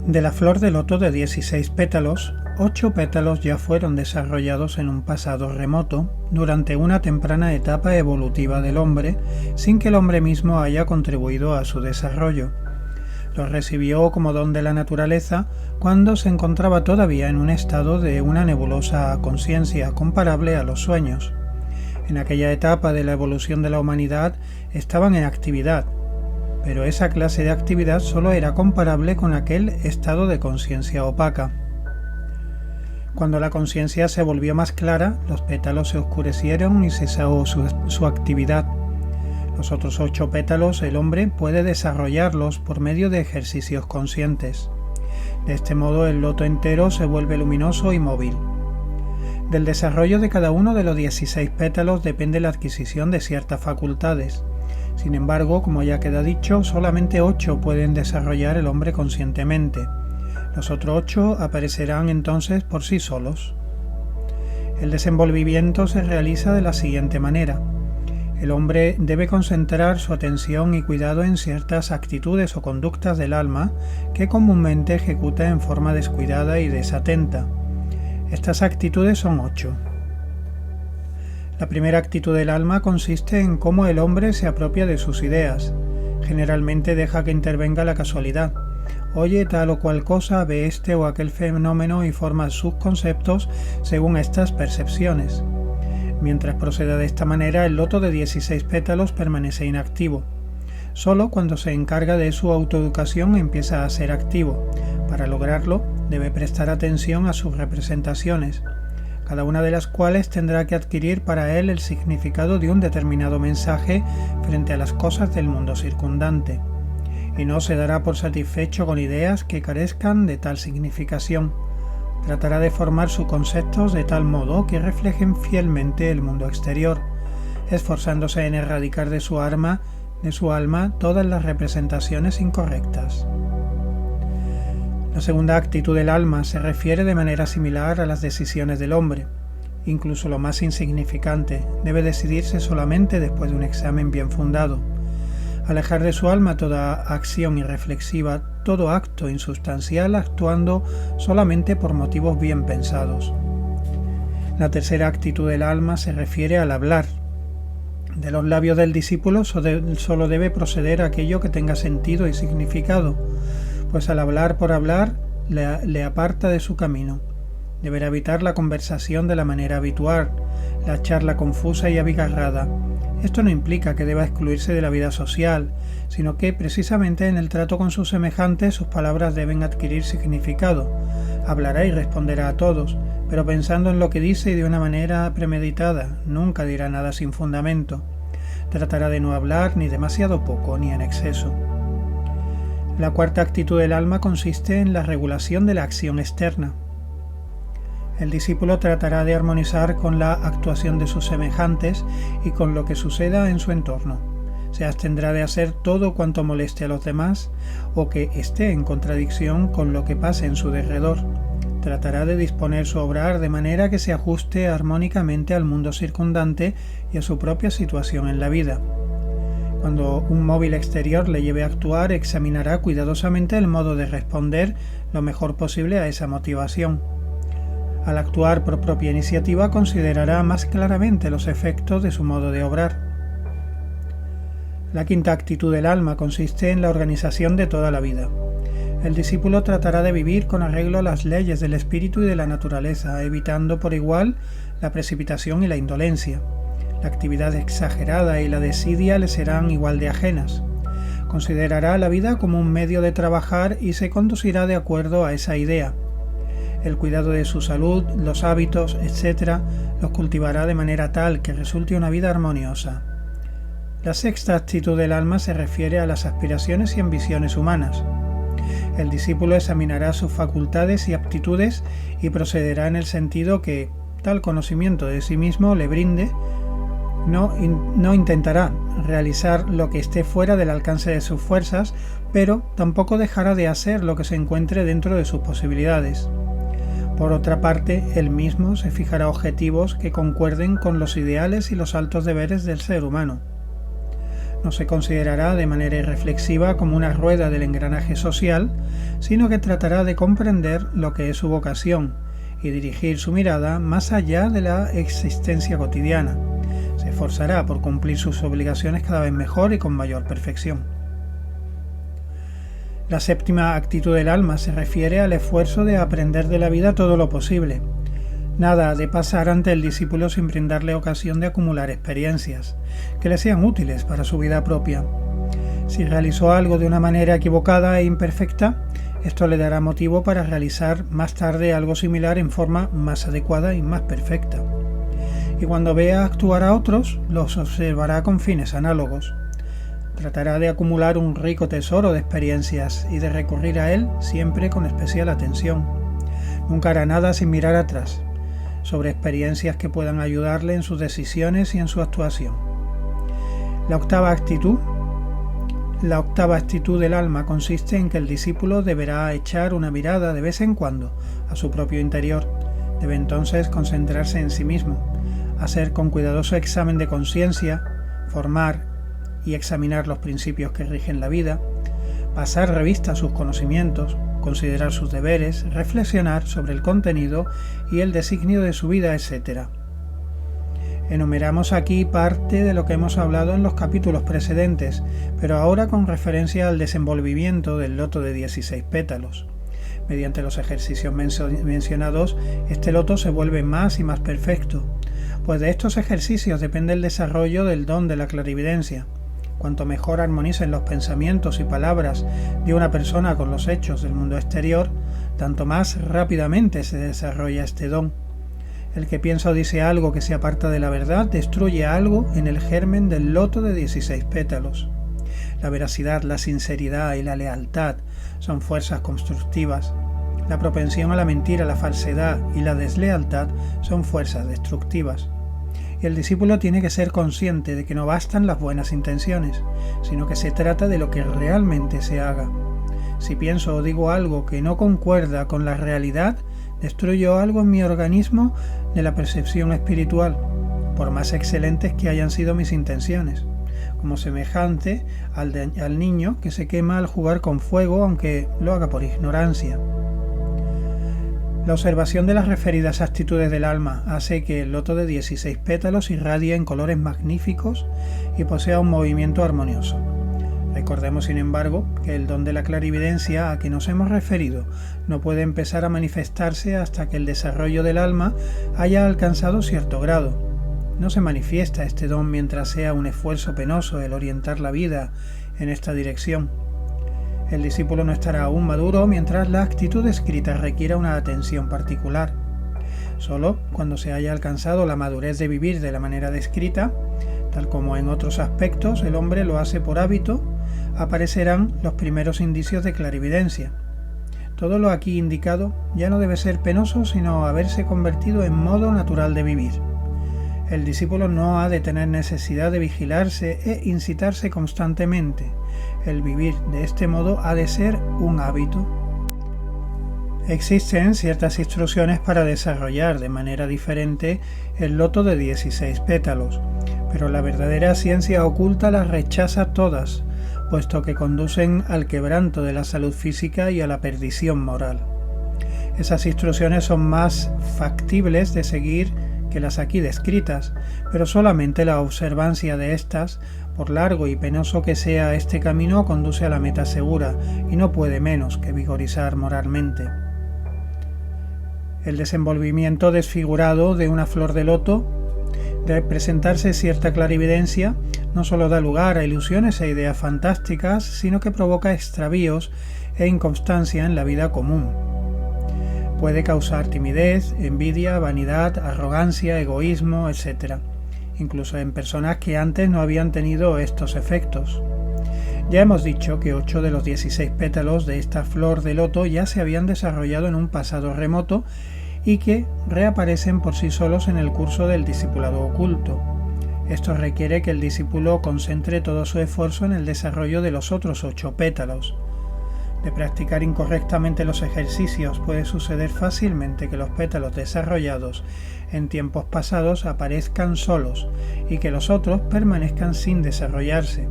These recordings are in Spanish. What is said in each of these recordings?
De la flor de loto de 16 pétalos, 8 pétalos ya fueron desarrollados en un pasado remoto, durante una temprana etapa evolutiva del hombre, sin que el hombre mismo haya contribuido a su desarrollo. Los recibió como don de la naturaleza cuando se encontraba todavía en un estado de una nebulosa conciencia comparable a los sueños. En aquella etapa de la evolución de la humanidad estaban en actividad, pero esa clase de actividad solo era comparable con aquel estado de conciencia opaca. Cuando la conciencia se volvió más clara, los pétalos se oscurecieron y cesó su actividad. Los otros 8 pétalos el hombre puede desarrollarlos por medio de ejercicios conscientes. De este modo el loto entero se vuelve luminoso y móvil. Del desarrollo de cada uno de los 16 pétalos depende la adquisición de ciertas facultades. Sin embargo, como ya queda dicho, solamente 8 pueden desarrollar el hombre conscientemente. Los otros 8 aparecerán entonces por sí solos. El desenvolvimiento se realiza de la siguiente manera. El hombre debe concentrar su atención y cuidado en ciertas actitudes o conductas del alma que comúnmente ejecuta en forma descuidada y desatenta. Estas actitudes son 8. La primera actitud del alma consiste en cómo el hombre se apropia de sus ideas. Generalmente deja que intervenga la casualidad. Oye tal o cual cosa, ve este o aquel fenómeno y forma sus conceptos según estas percepciones. Mientras proceda de esta manera, el loto de 16 pétalos permanece inactivo. Solo cuando se encarga de su autoeducación empieza a ser activo. Para lograrlo, debe prestar atención a sus representaciones, cada una de las cuales tendrá que adquirir para él el significado de un determinado mensaje frente a las cosas del mundo circundante, y no se dará por satisfecho con ideas que carezcan de tal significación. Tratará de formar sus conceptos de tal modo que reflejen fielmente el mundo exterior, esforzándose en erradicar de su alma todas las representaciones incorrectas. La segunda actitud del alma se refiere de manera similar a las decisiones del hombre. Incluso lo más insignificante debe decidirse solamente después de un examen bien fundado. Alejar de su alma toda acción irreflexiva, todo acto insustancial actuando solamente por motivos bien pensados. La tercera actitud del alma se refiere al hablar. De los labios del discípulo solo debe proceder aquello que tenga sentido y significado, pues al hablar por hablar le aparta de su camino. Deberá evitar la conversación de la manera habitual, la charla confusa y abigarrada. Esto no implica que deba excluirse de la vida social, sino que precisamente en el trato con sus semejantes sus palabras deben adquirir significado. Hablará y responderá a todos, pero pensando en lo que dice y de una manera premeditada. Nunca dirá nada sin fundamento. Tratará de no hablar ni demasiado poco ni en exceso. La cuarta actitud del alma consiste en la regulación de la acción externa. El discípulo tratará de armonizar con la actuación de sus semejantes y con lo que suceda en su entorno. Se abstendrá de hacer todo cuanto moleste a los demás o que esté en contradicción con lo que pase en su derredor. Tratará de disponer su obrar de manera que se ajuste armónicamente al mundo circundante y a su propia situación en la vida. Cuando un móvil exterior le lleve a actuar, examinará cuidadosamente el modo de responder lo mejor posible a esa motivación. Al actuar por propia iniciativa, considerará más claramente los efectos de su modo de obrar. La quinta actitud del alma consiste en la organización de toda la vida. El discípulo tratará de vivir con arreglo a las leyes del espíritu y de la naturaleza, evitando por igual la precipitación y la indolencia. La actividad exagerada y la desidia le serán igual de ajenas. Considerará la vida como un medio de trabajar y se conducirá de acuerdo a esa idea. El cuidado de su salud, los hábitos, etc., los cultivará de manera tal que resulte una vida armoniosa. La sexta actitud del alma se refiere a las aspiraciones y ambiciones humanas. El discípulo examinará sus facultades y aptitudes y procederá en el sentido que tal conocimiento de sí mismo le brinde. No intentará realizar lo que esté fuera del alcance de sus fuerzas, pero tampoco dejará de hacer lo que se encuentre dentro de sus posibilidades. Por otra parte, él mismo se fijará objetivos que concuerden con los ideales y los altos deberes del ser humano. No se considerará de manera irreflexiva como una rueda del engranaje social, sino que tratará de comprender lo que es su vocación y dirigir su mirada más allá de la existencia cotidiana. Se esforzará por cumplir sus obligaciones cada vez mejor y con mayor perfección. La séptima actitud del alma se refiere al esfuerzo de aprender de la vida todo lo posible. Nada de pasar ante el discípulo sin brindarle ocasión de acumular experiencias que le sean útiles para su vida propia. Si realizó algo de una manera equivocada e imperfecta, esto le dará motivo para realizar más tarde algo similar en forma más adecuada y más perfecta. Y cuando vea actuar a otros, los observará con fines análogos. Tratará de acumular un rico tesoro de experiencias y de recurrir a él siempre con especial atención. Nunca hará nada sin mirar atrás, sobre experiencias que puedan ayudarle en sus decisiones y en su actuación. La octava actitud del alma consiste en que el discípulo deberá echar una mirada de vez en cuando a su propio interior. Debe entonces concentrarse en sí mismo, hacer con cuidadoso examen de conciencia, formar y examinar los principios que rigen la vida, pasar revista a sus conocimientos, considerar sus deberes, reflexionar sobre el contenido y el designio de su vida, etc. Enumeramos aquí parte de lo que hemos hablado en los capítulos precedentes, pero ahora con referencia al desenvolvimiento del loto de 16 pétalos. Mediante los ejercicios mencionados, este loto se vuelve más y más perfecto, pues de estos ejercicios depende el desarrollo del don de la clarividencia. Cuanto mejor armonicen los pensamientos y palabras de una persona con los hechos del mundo exterior, tanto más rápidamente se desarrolla este don. El que piensa o dice algo que se aparta de la verdad destruye algo en el germen del loto de 16 pétalos. La veracidad, la sinceridad y la lealtad son fuerzas constructivas. La propensión a la mentira, la falsedad y la deslealtad son fuerzas destructivas. Y el discípulo tiene que ser consciente de que no bastan las buenas intenciones, sino que se trata de lo que realmente se haga. Si pienso o digo algo que no concuerda con la realidad, destruyo algo en mi organismo de la percepción espiritual, por más excelentes que hayan sido mis intenciones, como semejante al niño que se quema al jugar con fuego aunque lo haga por ignorancia. La observación de las referidas actitudes del alma hace que el loto de 16 pétalos irradie en colores magníficos y posea un movimiento armonioso. Recordemos, sin embargo, que el don de la clarividencia a que nos hemos referido no puede empezar a manifestarse hasta que el desarrollo del alma haya alcanzado cierto grado. No se manifiesta este don mientras sea un esfuerzo penoso el orientar la vida en esta dirección. El discípulo no estará aún maduro mientras la actitud descrita requiera una atención particular. Solo cuando se haya alcanzado la madurez de vivir de la manera descrita, tal como en otros aspectos el hombre lo hace por hábito, aparecerán los primeros indicios de clarividencia. Todo lo aquí indicado ya no debe ser penoso, sino haberse convertido en modo natural de vivir. El discípulo no ha de tener necesidad de vigilarse e incitarse constantemente. El vivir de este modo ha de ser un hábito. Existen ciertas instrucciones para desarrollar de manera diferente el loto de 16 pétalos, pero la verdadera ciencia oculta las rechaza todas, puesto que conducen al quebranto de la salud física y a la perdición moral. Esas instrucciones son más factibles de seguir que las aquí descritas, pero solamente la observancia de estas, por largo y penoso que sea este camino, conduce a la meta segura y no puede menos que vigorizar moralmente. El desenvolvimiento desfigurado de una flor de loto, de presentarse cierta clarividencia, no solo da lugar a ilusiones e ideas fantásticas, sino que provoca extravíos e inconstancia en la vida común. Puede causar timidez, envidia, vanidad, arrogancia, egoísmo, etc., incluso en personas que antes no habían tenido estos efectos. Ya hemos dicho que 8 de los 16 pétalos de esta flor de loto ya se habían desarrollado en un pasado remoto y que reaparecen por sí solos en el curso del discipulado oculto. Esto requiere que el discípulo concentre todo su esfuerzo en el desarrollo de los otros 8 pétalos. De practicar incorrectamente los ejercicios puede suceder fácilmente que los pétalos desarrollados en tiempos pasados aparezcan solos y que los otros permanezcan sin desarrollarse.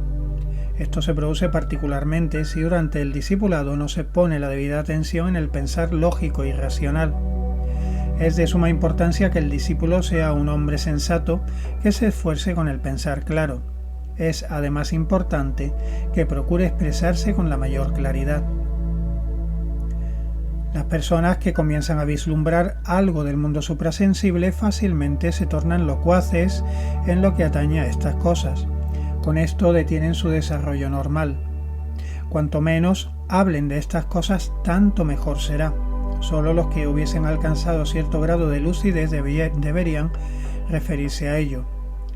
Esto se produce particularmente si durante el discipulado no se pone la debida atención en el pensar lógico y racional. Es de suma importancia que el discípulo sea un hombre sensato que se esfuerce con el pensar claro. Es además importante que procure expresarse con la mayor claridad. Las personas que comienzan a vislumbrar algo del mundo suprasensible fácilmente se tornan locuaces en lo que atañe a estas cosas. Con esto detienen su desarrollo normal. Cuanto menos hablen de estas cosas, tanto mejor será. Solo los que hubiesen alcanzado cierto grado de lucidez deberían referirse a ello.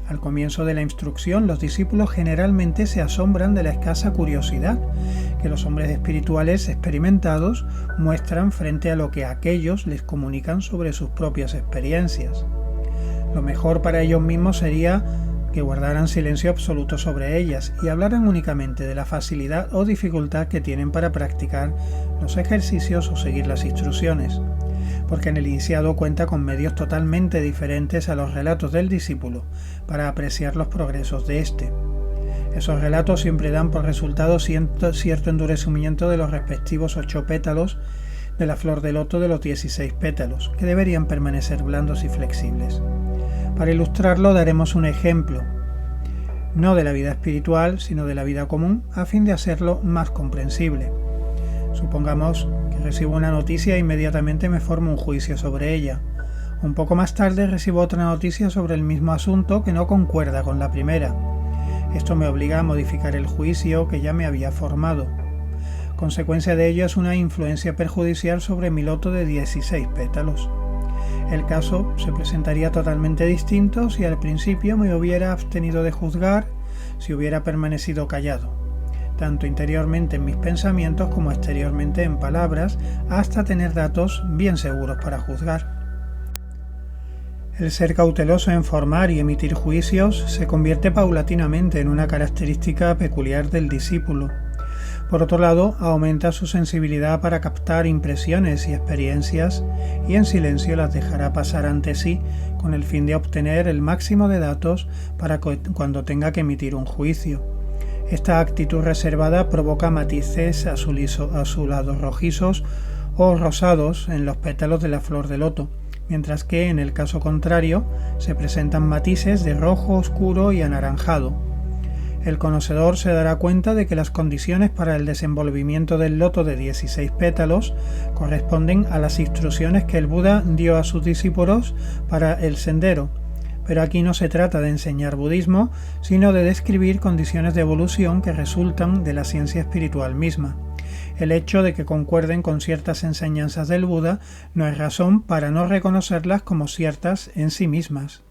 Al comienzo de la instrucción, los discípulos generalmente se asombran de la escasa curiosidad que los hombres espirituales experimentados muestran frente a lo que aquellos les comunican sobre sus propias experiencias. Lo mejor para ellos mismos sería que guardaran silencio absoluto sobre ellas y hablaran únicamente de la facilidad o dificultad que tienen para practicar los ejercicios o seguir las instrucciones, porque el iniciado cuenta con medios totalmente diferentes a los relatos del discípulo para apreciar los progresos de éste. Esos relatos siempre dan por resultado cierto endurecimiento de los respectivos 8 pétalos de la flor de loto de los 16 pétalos, que deberían permanecer blandos y flexibles. Para ilustrarlo daremos un ejemplo, no de la vida espiritual, sino de la vida común, a fin de hacerlo más comprensible. Supongamos que recibo una noticia e inmediatamente me formo un juicio sobre ella. Un poco más tarde recibo otra noticia sobre el mismo asunto que no concuerda con la primera. Esto me obliga a modificar el juicio que ya me había formado. Consecuencia de ello es una influencia perjudicial sobre mi loto de 16 pétalos. El caso se presentaría totalmente distinto si al principio me hubiera abstenido de juzgar, si hubiera permanecido callado, tanto interiormente en mis pensamientos como exteriormente en palabras, hasta tener datos bien seguros para juzgar. El ser cauteloso en formar y emitir juicios se convierte paulatinamente en una característica peculiar del discípulo. Por otro lado, aumenta su sensibilidad para captar impresiones y experiencias y en silencio las dejará pasar ante sí con el fin de obtener el máximo de datos para cuando tenga que emitir un juicio. Esta actitud reservada provoca matices azulados rojizos o rosados en los pétalos de la flor de loto, mientras que en el caso contrario se presentan matices de rojo oscuro y anaranjado. El conocedor se dará cuenta de que las condiciones para el desenvolvimiento del loto de 16 pétalos corresponden a las instrucciones que el Buda dio a sus discípulos para el sendero, pero aquí no se trata de enseñar budismo, sino de describir condiciones de evolución que resultan de la ciencia espiritual misma. El hecho de que concuerden con ciertas enseñanzas del Buda no es razón para no reconocerlas como ciertas en sí mismas.